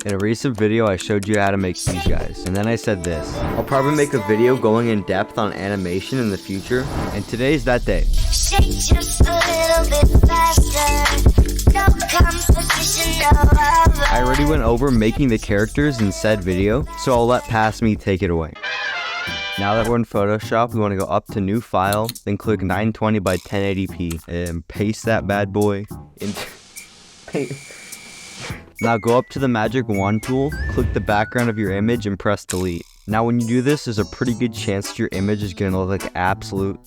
In a recent video, I showed you how to make these guys, and then I said this. I'll probably make a video going in depth on animation in the future, and today's that day. Shake just a little bit faster. No competition, no other. I already went over making the characters in said video, so I'll let past me take it away. Now that we're in Photoshop, we want to go up to New File, then click 920 by 1080p, and paste that bad boy into... Now go up to the magic wand tool, click the background of your image, and press delete. Now when you do this, there's a pretty good chance that your image is going to look like absolute...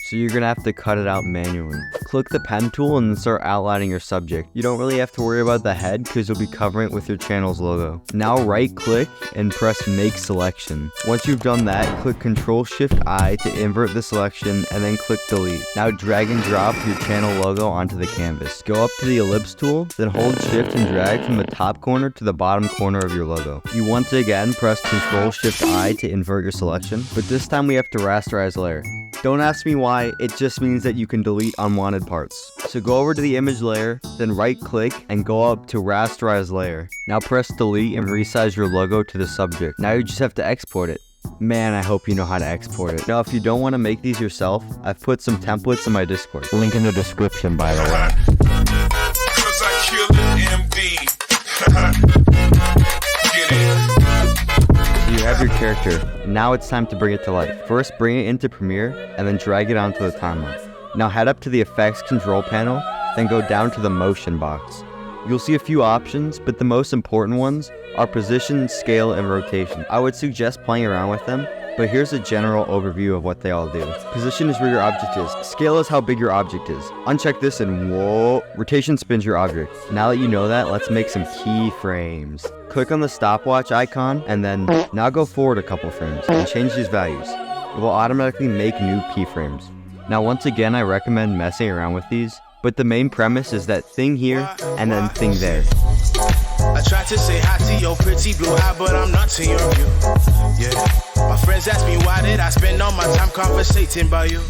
So you're going to have to cut it out manually. Click the pen tool and then start outlining your subject. You don't really have to worry about the head because you'll be covering it with your channel's logo. Now right click and press make selection. Once you've done that, click Ctrl-Shift-I to invert the selection and then click delete. Now drag and drop your channel logo onto the canvas. Go up to the ellipse tool, then hold shift and drag from the top corner to the bottom corner of your logo. You once again press Ctrl-Shift-I to invert your selection, but this time we have to rasterize layer. Don't ask me why, it just means that you can delete unwanted parts. So go over to the image layer, then right click and go up to rasterize layer. Now press delete and resize your logo to the subject. Now you just have to export it. Man, I hope you know how to export it. Now if you don't want to make these yourself, I've put some templates in my Discord. Link in the description, by the way. You have your character. Now it's time to bring it to life. First, bring it into Premiere, and then drag it onto the timeline. Now head up to the Effects control panel, then go down to the Motion box. You'll see a few options, but the most important ones are Position, Scale, and Rotation. I would suggest playing around with them, but here's a general overview of what they all do. Position is where your object is. Scale is how big your object is. Uncheck this and whoa. Rotation spins your object. Now that you know that, let's make some keyframes. Click on the stopwatch icon and then now go forward a couple frames and change these values. It will automatically make new keyframes. Now once again, I recommend messing around with these, but the main premise is that thing here and then thing there. I tried to say hi to your pretty blue eye, but I'm not to your view. Yeah. My friends ask me why did I spend all my time conversating about you.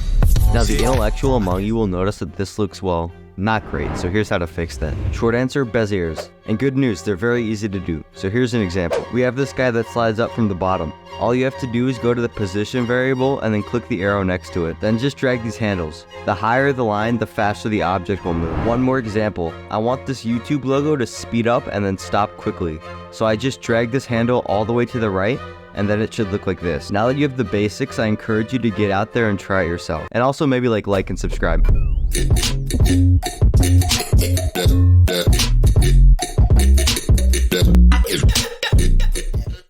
Now the intellectual among you will notice that this looks, well, not great, so here's how to fix that. Short answer, Beziers. And good news, they're very easy to do. So here's an example. We have this guy that slides up from the bottom. All you have to do is go to the position variable and then click the arrow next to it. Then just drag these handles. The higher the line, the faster the object will move. One more example. I want this YouTube logo to speed up and then stop quickly. So I just drag this handle all the way to the right, and then it should look like this. Now that you have the basics, I encourage you to get out there and try it yourself. And also maybe like and subscribe.